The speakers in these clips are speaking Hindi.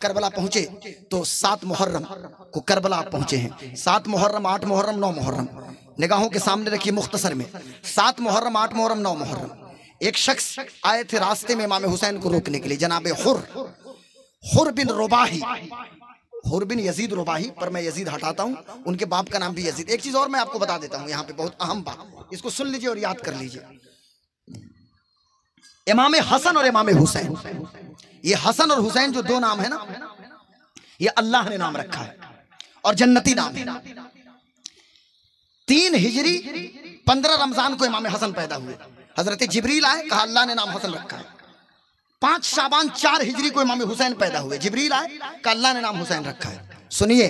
करबला पहुंचे तो 7 मुहर्रम को करबला पहुंचे हैं। 7 मुहर्रम, 8 मुहर्रम, 9 मुहर्रम निगाहों के सामने रखिए मुख्तसर में। 7 मुहर्रम, 8 मुहर्रम, 9 मुहर्रम एक शख्स आए थे रास्ते में इमाम हुसैन को रोकने के लिए, जनाबे हुर बिन रुबाही, हुर बिन यजीद रुबाही, पर मैं यजीद हटाता हूं, उनके बाप का नाम भी यजीद। एक चीज और मैं आपको बता देता हूं यहाँ पे, बहुत अहम बात, इसको सुन लीजिए और याद कर लीजिए। इमाम हसन और इमाम हुसैन, ये हसन और हुसैन जो 2 नाम है ना, ये अल्लाह ने नाम रखा है और जन्नती नाम है। 3 हिजरी 15 रमजान को इमाम हसन पैदा हुए, हजरत जिब्रील आए, कहा अल्लाह ने नाम हसन रखा है। 5 शाबान 4 हिजरी को इमाम हुसैन पैदा हुए, जिब्रील आए, कहा अल्लाह ने नाम हुसैन रखा है। सुनिए,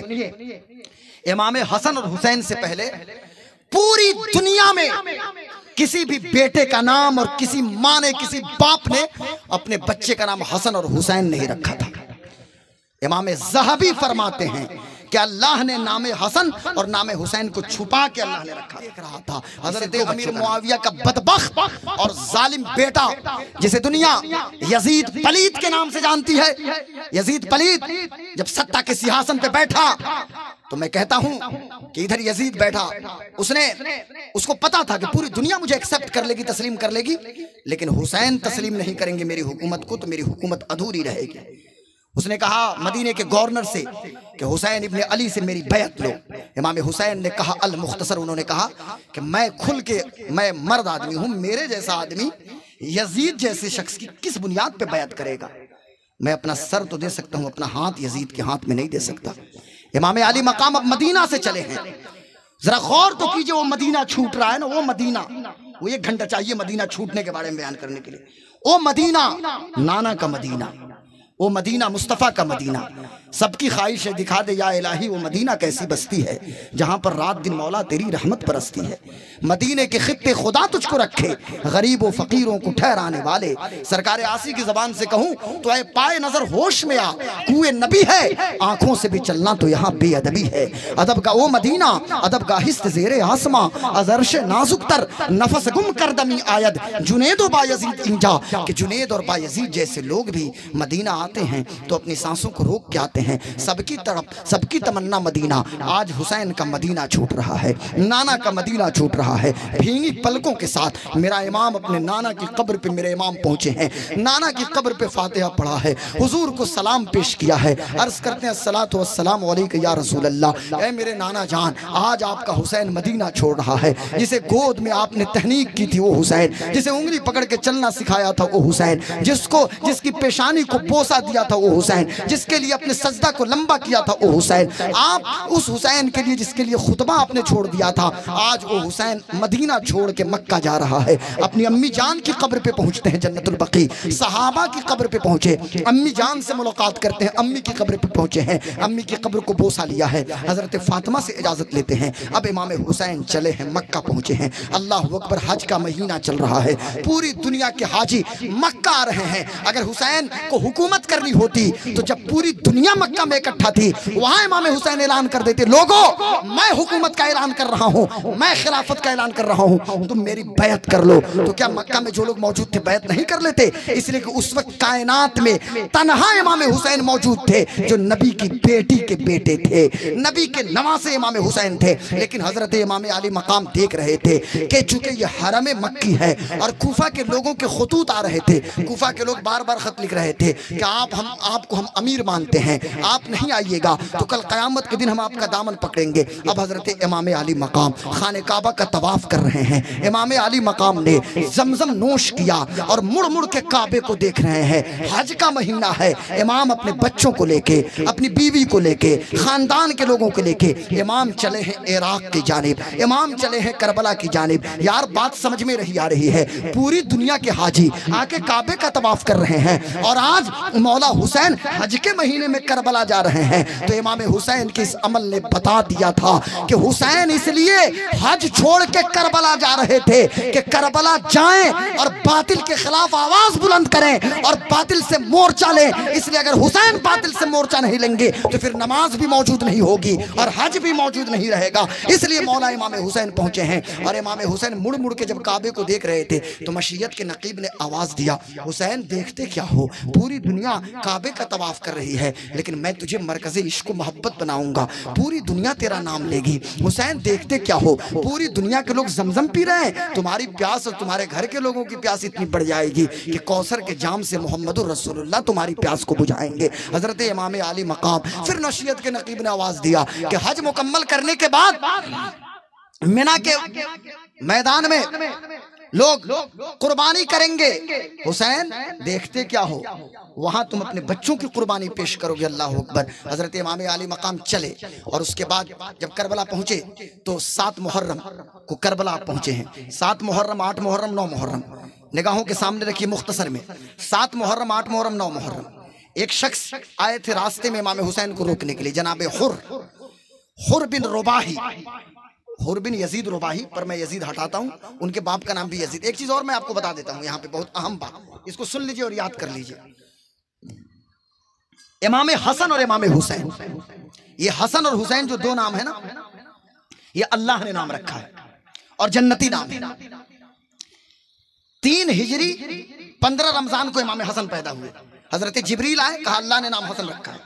इमाम हसन और हुसैन से पहले पूरी दुनिया में किसी भी बेटे का नाम और किसी माँ ने, किसी बाप ने अपने बच्चे का नाम हसन और हुसैन नहीं रखा था। इमाम ज़हबी फरमाते हैं कि अल्लाह ने नामे हसन और नामे हुसैन को छुपा के अल्लाह ने रखा। देख रहा था हजरत अमीर मुआविया का बदबख्त और जालिम बेटा, जिसे दुनिया यजीद पलीद के नाम से जानती है। यजीद पलीद जब सत्ता के सिंहासन पे बैठा तो मैं कहता हूं कि इधर यजीद बैठा, उसको पता था कि पूरी दुनिया मुझे एक्सेप्ट कर लेगी, तस्लीम कर लेगी, लेकिन हुसैन तस्लीम नहीं करेंगे मेरी हुकूमत को, तो मेरी हुकूमत अधूरी रहेगी। उसने कहा मदीने के गवर्नर से कि हुसैन इब्ने अली से मेरी बैत लो। इमाम हुसैन ने कहा अल मुख्तसर, उन्होंने कहा कि मैं खुल के, मैं मर्द आदमी हूं, मेरे जैसा आदमी यजीद जैसे शख्स की किस बुनियाद पे बैत करेगा? मैं अपना सर तो दे सकता हूं, अपना हाथ यजीद के हाथ में नहीं दे सकता। इमाम अली मकाम अब मदीना से चले हैं, जरा गौर तो कीजिए, वो मदीना छूट रहा है ना, वो मदीना, वो 1 घंटा चाहिए मदीना छूटने के बारे में बयान करने के लिए। वो मदीना नाना का मदीना, वो मदीना मुस्तफ़ा का मदीना, सबकी ख्वाहिश है दिखा दे या इलाही वो मदीना कैसी बस्ती है जहां पर रात दिन मौला तेरी रहमत बरसती है। मदीने के खित्ते खुदा तुझको रखे, गरीबों फकीरों को ठहराने वाले। सरकार आसी की जबान से कहूं तो ऐ पाए नजर होश में आ, कुएं नबी है, आंखों से भी चलना तो यहाँ बेअदबी है। अदब का वो मदीना, अदब का हिस्त जेरे आसमां, अजरश नाजुक तर नफस गुम कर दमी आयद, जुनेद और बायजीद इंजा, कि जुनेद और बायजीद जैसे लोग भी मदीना आते हैं तो अपनी सांसों को रोक के आते हैं। सबकी तरफ, सबकी तमन्ना मदीना। आज हुसैन का मदीना छूट रहा है, नाना का मदीना छूट रहा है। भींगी पलकों के साथ मेरा इमाम अपने नाना की कब्र पे, मेरे इमाम पहुंचे हैं, नाना की कब्र पे फातिहा पढ़ा है, हुजूर को सलाम पेश किया है, अर्ज करते हैं अस्सलातु वस्सलामु अलैका या रसूल अल्लाह। ऐ मेरे नाना जान, आज आपका हुसैन मदीना छोड़ रहा है। जिसे गोद में आपने तहनीक की थी वो हुसैन, जिसे उंगली पकड़ के चलना सिखाया था वो हुसैन, जिसकी पेशानी को बोसा दिया था वो हुसैन, जिसके लिए अपने सजदा को लंबा किया था वो हुसैन। आप उस हुसैन के लिए जिसके लिए खुतबा आपने छोड़ दिया था, आज वो हुसैन मदीना छोड़ के मक्का जा रहा है। अपनी अम्मी जान की कब्र पे पहुंचते हैं जन्नतुल बकी, सहाबा की कब्र पे पहुंचे, अम्मी जान से मुलाकात करते हैं, अम्मी की कब्र पे पहुंचे हैं, अम्मी की कब्र को बोसा लिया है, हजरत फातिमा से इजाजत लेते हैं। अब इमाम हुसैन चले हैं, मक्का पहुंचे हैं। अल्लाह अकबर, हज का महीना चल रहा है, पूरी दुनिया के हाजी मक्का आ रहे हैं। अगर हुसैन को हुकूमत करनी होती तो जब पूरी दुनिया मक्का में इकट्ठा थी, वहां इमाम हुसैन ऐलान कर देते, लोगों मैं हुकूमत का ऐलान कर रहा हूं, मैं खिलाफत का ऐलान कर रहा हूं, तुम मेरी बैत कर लो। तो क्या मक्का में जो लोग मौजूद थे बैत नहीं कर लेते? इसलिए कि उस वक्त कायनात में तन्हा इमाम हुसैन मौजूद थे जो नबी की बेटी के बेटे थे, नबी के नवासे इमाम हुसैन थे। लेकिन हजरत इमाम अली मकाम देख रहे थे कि चूंकि ये हरम मक्की है और कूफा के लोगों के खतूत आ रहे थे, कूफा के लोग बार बार खत लिख रहे थे कि आपको हम अमीर मानते हैं, आप नहीं आइएगा तो कल क़यामत के दिन हम आपका दामन पकड़ेंगे। अब हजरत इमाम अली मकाम खाने काबा का तवाफ कर रहे हैं। इमाम अली मकाम ने जमजम नोश किया और मुड़ मुड़ के काबे को देख रहे हैं। हज का महीना है, इमाम अपने बच्चों को लेके, अपनी बीवी को लेके, खानदान के लोगों को लेके इमाम चले हैं इराक की जानिब, इमाम चले हैं करबला की जानिब। यार बात समझ में रही आ रही है, पूरी दुनिया के हाजी आके काबे का तवाफ कर रहे हैं और आज मौला हुसैन हज के महीने में करबला जा रहे हैं। तो इमाम हुसैन के इस अमल ने बता दिया था कि हुसैन इसलिए हज छोड़ के करबला जा रहे थे कि करबला जाएं और बातिल के खिलाफ आवाज बुलंद करें और बातिल से मोर्चा लें। इसलिए अगर हुसैन बातिल से मोर्चा नहीं लेंगे तो फिर नमाज भी मौजूद नहीं होगी और हज भी मौजूद नहीं रहेगा। इसलिए मौला इमाम हुसैन पहुंचे हैं और इमाम हुसैन मुड़ मुड़ के जब काबे को देख रहे थे तो मशीयत के नकीब ने आवाज दिया, हुसैन देखते क्या हो, पूरी दुनिया दुनिया काबे का तवाफ कर रही है, लेकिन मैं तुझे मरकज़े इश्क मोहब्बत बनाऊंगा, पूरी दुनिया तेरा नाम लेगी। हुसैन देखते क्या हो, पूरी दुनिया के लोग जमजम पी रहे हैं, तुम्हारी प्यास और तुम्हारे घर के लोगों की प्यास इतनी बढ़ जाएगी कि कौसर के जाम से मोहम्मदुर रसूलुल्लाह तुम्हारी प्यास को बुझाएंगे। हजरत इमाम आली मकाम। फिर नशीयत के नकीब ने आवाज दिया कि हज मुकम्मल करने के बाद मिना के मैदान में लोग कुर्बानी करेंगे। हुसैन देखते क्या हो, वहां तुम अपने बच्चों की कुर्बानी पेश करोगे। अल्लाह अकबर। हजरत इमाम आली मकाम चले और उसके बाद जब करबला पहुंचे तो 7 मुहर्रम को करबला पहुंचे हैं। 7 मुहर्रम, 8 मुहर्रम, 9 मुहर्रम निगाहों के सामने रखिए मुख्तसर में। 7 मुहर्रम, 8 मुहर्रम, 9 मुहर्रम। एक शख्स आए थे रास्ते में इमाम हुसैन को रोकने के लिए, जनाबे हुर बिन रुबाही, हुर बिन यजीद रुबाही, पर मैं यजीद हटाता हूं, उनके बाप का नाम भी यजीद। एक चीज और मैं आपको बता देता हूं यहाँ पे, बहुत अहम बात, इसको सुन लीजिए और याद कर लीजिए। इमाम हसन और इमाम हुसैन, ये हसन और हुसैन जो 2 नाम है ना, ये अल्लाह ने नाम रखा है और जन्नती नाम है। 3 हिजरी 15 रमजान को इमाम हसन पैदा हुए। हजरत जिब्रील आए, कहा अल्लाह ने नाम हसन रखा है।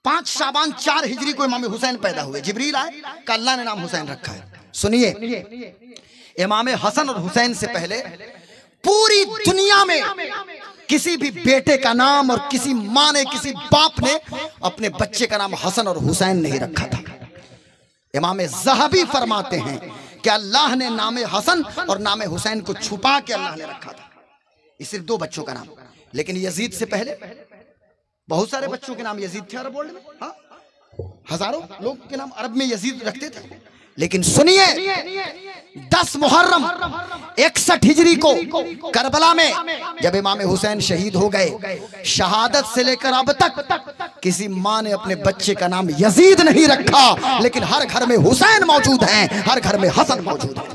5 शाबान 4 हिजरी को इमाम हुसैन पैदा हुए। जिब्रील आए, कहा अल्लाह ने नाम हुसैन रखा है। सुनिए, इमाम हसन और हुसैन से पहले पूरी दुनिया में किसी भी बेटे का नाम और किसी माँ ने, किसी बाप ने अपने बच्चे का नाम हसन और हुसैन नहीं रखा था। इमाम ज़हबी फरमाते हैं कि अल्लाह ने नाम हसन और नाम हुसैन को छुपा के अल्लाह ने रखा था। ये सिर्फ 2 बच्चों का नाम, लेकिन यजीद से पहले बहुत सारे बच्चों के नाम यजीद थे अरब वर्ल्ड में। हाँ, हजारों लोग के नाम अरब में यजीद रखते थे। लेकिन सुनिए, 10 मुहर्रम 61 हिजरी को करबला में जब इमाम हुसैन शहीद हो गए, शहादत से लेकर अब तक किसी माँ ने अपने बच्चे का नाम यजीद नहीं रखा, लेकिन हर घर में हुसैन मौजूद हैं, हर घर में हसन मौजूद है।